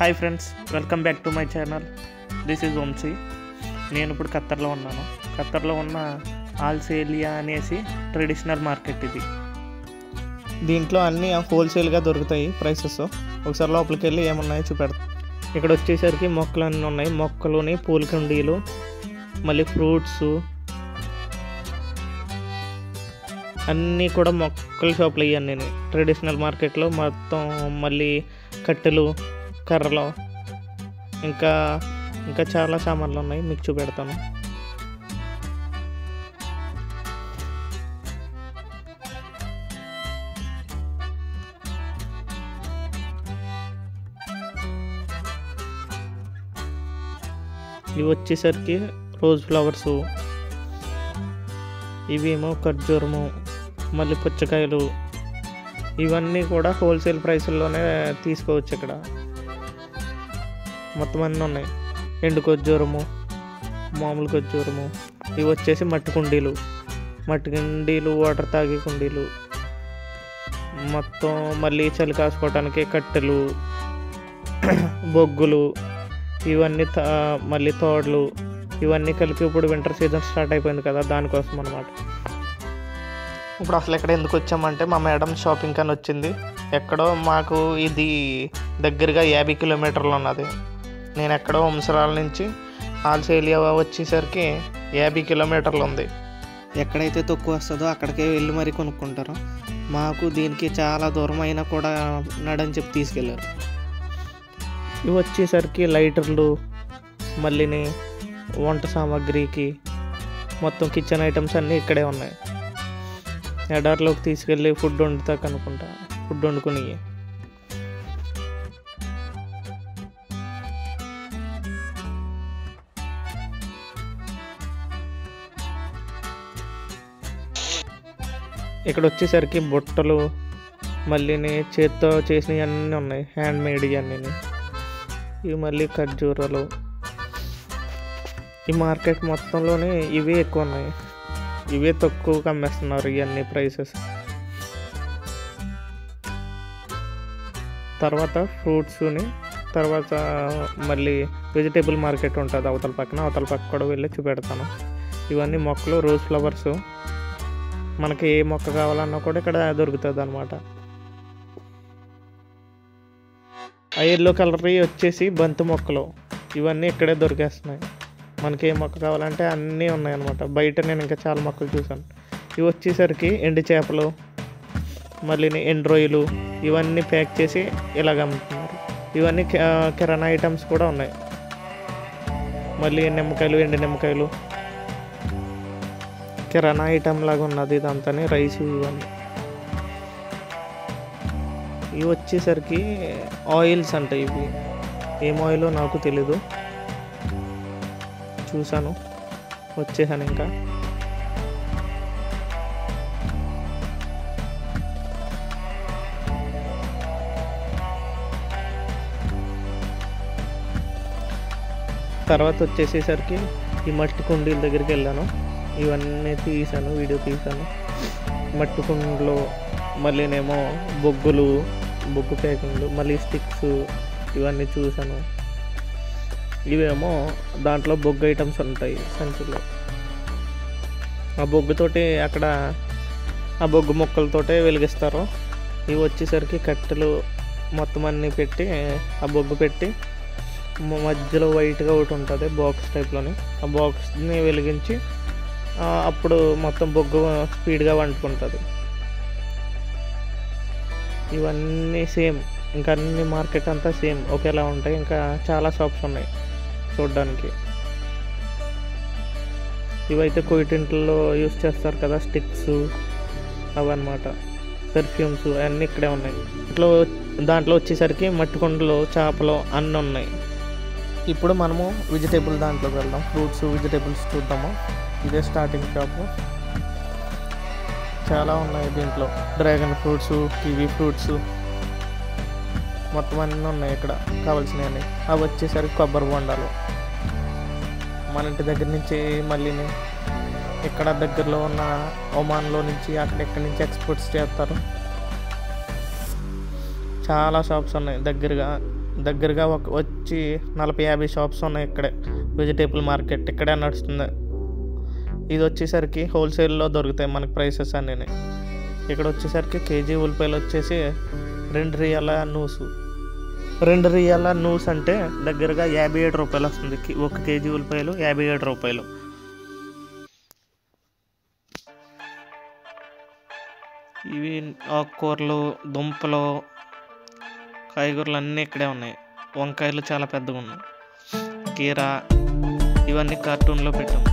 Hi friends, welcome back to my channel. This is Vamshi. నేను ఇప్పుడు ఖత్తర్లో ఉన్నాను. ఖత్తర్లో ఉన్న ఆల్సేలియా అనేసి ట్రెడిషనల్ మార్కెట్ ఇది. దీంట్లో అన్నీ హోల్సేల్గా దొరుకుతాయి ప్రైసెస్. ఒకసారి లోపలికి వెళ్ళి ఏమున్నాయో చూపెడతాను. ఇక్కడ వచ్చేసరికి మొక్కలు అన్నీ ఉన్నాయి. మొక్కలుని పూల కుండీలు, మళ్ళీ ఫ్రూట్స్ అన్నీ కూడా మొక్కల షాపులు ఇవన్నీ ట్రెడిషనల్ మార్కెట్లో మొత్తం. మళ్ళీ కట్టెలు, కర్రలు, ఇంకా చాలా సామాన్లు ఉన్నాయి, మీకు చూపెడతాను. ఇవి వచ్చేసరికి రోజ్ ఫ్లవర్సు, ఇవేమో ఖర్జూరము, మళ్ళీ పుచ్చకాయలు, ఇవన్నీ కూడా హోల్సేల్ ప్రైసుల్లోనే తీసుకోవచ్చు. ఇక్కడ మొత్తం అన్నీ ఉన్నాయి. ఎండు ఖర్జూరము, మామూలు ఖర్జూరము. ఇవి వచ్చేసి మట్టి కుండీలు, వాటర్ తాగే కుండీలు మొత్తం. మళ్ళీ చలి కాసుకోవడానికి కట్టెలు, బొగ్గులు, ఇవన్నీ మళ్ళీ తోడలు, ఇవన్నీ కలిపి ఇప్పుడు వింటర్ సీజన్ స్టార్ట్ అయిపోయింది కదా, దానికోసం అన్నమాట. ఇప్పుడు అసలు ఇక్కడ ఎందుకు వచ్చామంటే మా మేడం షాపింగ్ అని వచ్చింది. ఎక్కడో మాకు ఇది దగ్గరగా 50 కిలోమీటర్లు ఉన్నది. నేను ఎక్కడో వంశరాల నుంచి ఆల్సేలియా వచ్చేసరికి 50 కిలోమీటర్లు ఉంది. ఎక్కడైతే తక్కువ వస్తుందో అక్కడికే వెళ్ళి మరీ కొనుక్కుంటారు. మాకు దీనికి చాలా దూరం అయినా కూడా నడని చెప్పి తీసుకెళ్ళారు. ఇవి వచ్చేసరికి లైటర్లు, మళ్ళీ వంట సామాగ్రికి మొత్తం కిచెన్ ఐటమ్స్ అన్నీ ఇక్కడే ఉన్నాయి. ఎడార్లోకి తీసుకెళ్ళి ఫుడ్ వండుతాకనుకుంటా, ఫుడ్ వండుకుని. ఇక్కడ వచ్చేసరికి బుట్టలు, మళ్ళీ చేత్తో చేసినవి అన్నీ ఉన్నాయి, హ్యాండ్ మేడ్ అన్నీ. ఇవి మళ్ళీ ఖర్జూరాలు. ఈ మార్కెట్ మొత్తంలోనే ఇవే ఎక్కువ ఉన్నాయి, ఇవే తక్కువగా అమ్మేస్తున్నారు ఇవన్నీ ప్రైసెస్. తర్వాత ఫ్రూట్స్ని, తర్వాత మళ్ళీ వెజిటేబుల్ మార్కెట్ ఉంటుంది అవతల పక్క కూడా వెళ్ళి చూపెడతాను. ఇవన్నీ మొక్కలు, రోజ్ ఫ్లవర్స్. మనకి ఏ మొక్క కావాలన్నా కూడా ఇక్కడ దొరుకుతుంది అన్నమాట. ఆ ఎల్లో కలర్ వచ్చేసి బంతి మొక్కలు, ఇవన్నీ ఇక్కడే దొరికేస్తున్నాయి. మనకి ఏ మొక్క కావాలంటే అన్నీ ఉన్నాయన్నమాట. బయట నేను ఇంకా చాలా మొక్కలు చూసాను. ఇవి వచ్చేసరికి ఎండు చేపలు, మళ్ళీ ఎండు రొయ్యలు, ఇవన్నీ ప్యాక్ చేసి ఇలాగ అమ్ముతున్నారు. ఇవన్నీ కిరాణా ఐటమ్స్ కూడా ఉన్నాయి. మళ్ళీ నిమ్మకాయలు, ఎండు నిమ్మకాయలు, కిరాణా ఐటమ్ లాగా ఉన్నది ఇదంతా. రైస్, ఇవన్నీ. ఇవి వచ్చేసరికి ఆయిల్స్ అంట. ఇవి ఏం ఆయిలో నాకు తెలీదు, చూసాను, వచ్చేసాను ఇంకా. తర్వాత వచ్చేసేసరికి ఈ మట్టి కుండీల దగ్గరికి వెళ్ళాను. ఇవన్నీ తీసాను, వీడియో తీసాను. మట్టి కుండలో మళ్ళీనేమో బొగ్గు ప్యాకింగ్లు, మళ్ళీ స్టిక్స్, ఇవన్నీ చూసాను. ఇవేమో దాంట్లో బొగ్గు ఐటమ్స్ ఉంటాయి సంచుల్లో. ఆ బొగ్గుతోటి అక్కడ ఆ బొగ్గు మొక్కలతోటే వెలిగిస్తారు. ఇవి వచ్చేసరికి కట్టెలు మొత్తం అన్నీ పెట్టి, ఆ బొగ్గు పెట్టి మధ్యలో వైట్గా ఒకటి ఉంటుంది బాక్స్ టైప్లోని. ఆ బాక్స్ని వెలిగించి అప్పుడు మొత్తం బొగ్గు స్పీడ్గా వండుకుంటుంది. ఇవన్నీ సేమ్, ఇంకా అన్ని మార్కెట్ అంతా సేమ్ ఒకేలా ఉంటాయి. ఇంకా చాలా షాప్స్ ఉన్నాయి చూడడానికి. ఇవైతే కొయిటింట్లో యూస్ చేస్తారు కదా, స్టిక్స్ అవన్నమాట. పెర్ఫ్యూమ్స్ అన్నీ ఇక్కడే ఉన్నాయి. దాంట్లో వచ్చేసరికి మట్టి కుండలు, చేపలు అన్నీ ఉన్నాయి. ఇప్పుడు మనము వెజిటేబుల్ దాంట్లోకి వెళ్దాం. ఫ్రూట్స్, వెజిటేబుల్స్ చూద్దాము. ఇదే స్టార్టింగ్ షాపు. చాలా ఉన్నాయి దీంట్లో. డ్రాగన్ ఫ్రూట్స్, కివీ ఫ్రూట్స్ మొత్తం అన్నీ ఉన్నాయి ఇక్కడ కావాల్సినవి. అవి వచ్చేసరికి కొబ్బరి బొండాలు. మన ఇంటి దగ్గర నుంచి మళ్ళీ ఇక్కడ దగ్గరలో ఉన్న ఒమాన్లో నుంచి అక్కడెక్కడి నుంచి ఎక్స్పోర్ట్స్ చేస్తారు. చాలా షాప్స్ ఉన్నాయి దగ్గరగా. దగ్గరగా వచ్చి 40-50 షాప్స్ ఉన్నాయి. ఇక్కడే వెజిటేబుల్ మార్కెట్ ఇక్కడే నడుస్తుంది. ఇది వచ్చేసరికి హోల్సేల్లో దొరుకుతాయి మనకి ప్రైసెస్ అన్నీ. ఇక్కడ వచ్చేసరికి కేజీ ఉల్లిపాయలు వచ్చేసి 2 రియాల నూసు. 2 రియాల నూస్ అంటే దగ్గరగా 57 రూపాయలు వస్తుంది. 1 కేజీ ఉల్లిపాయలు 57 రూపాయలు. ఇవి ఆకుకూరలు, దుంపలు, కాయగూరలు అన్నీ ఇక్కడే ఉన్నాయి. వంకాయలు చాలా పెద్దగా ఉన్నాయి. కీరా ఇవన్నీ కార్టూన్లో పెట్టాము.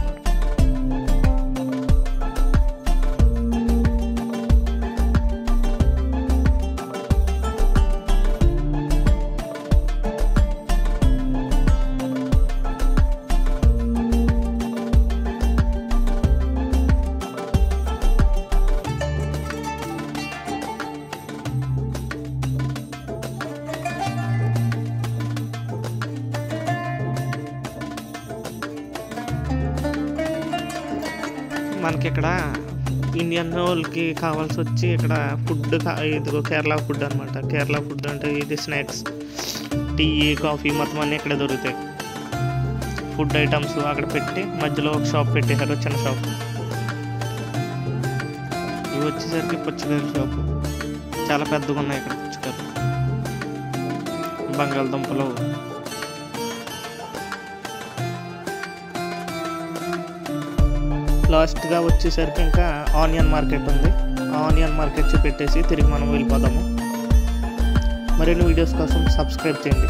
మనకి ఇక్కడ ఇండియన్ వాళ్ళకి కావాల్సి వచ్చి ఇక్కడ ఫుడ్ ఇదిగో కేరళ ఫుడ్ అనమాట. కేరళ ఫుడ్ అంటే ఇది స్నాక్స్, టీ, కాఫీ మొత్తం అన్నీ ఇక్కడ దొరుకుతాయి. ఫుడ్ ఐటమ్స్ అక్కడ పెట్టి మధ్యలో ఒక షాప్ పెట్టేశారు, చిన్న షాప్. ఇవి వచ్చేసరికి పుచ్చకాయల షాపు. చాలా పెద్దగా ఉన్నాయి ఇక్కడ పుచ్చకాయలు, బంగాళదుంపలు. లాస్ట్గా వచ్చేసరికి ఇంకా ఆనియన్ మార్కెట్ ఉంది. ఆనియన్ మార్కెట్ చూపెట్టేసి తిరిగి మనం వెళ్ళిపోదాము. మరిన్ని వీడియోస్ కోసం సబ్స్క్రైబ్ చేయండి.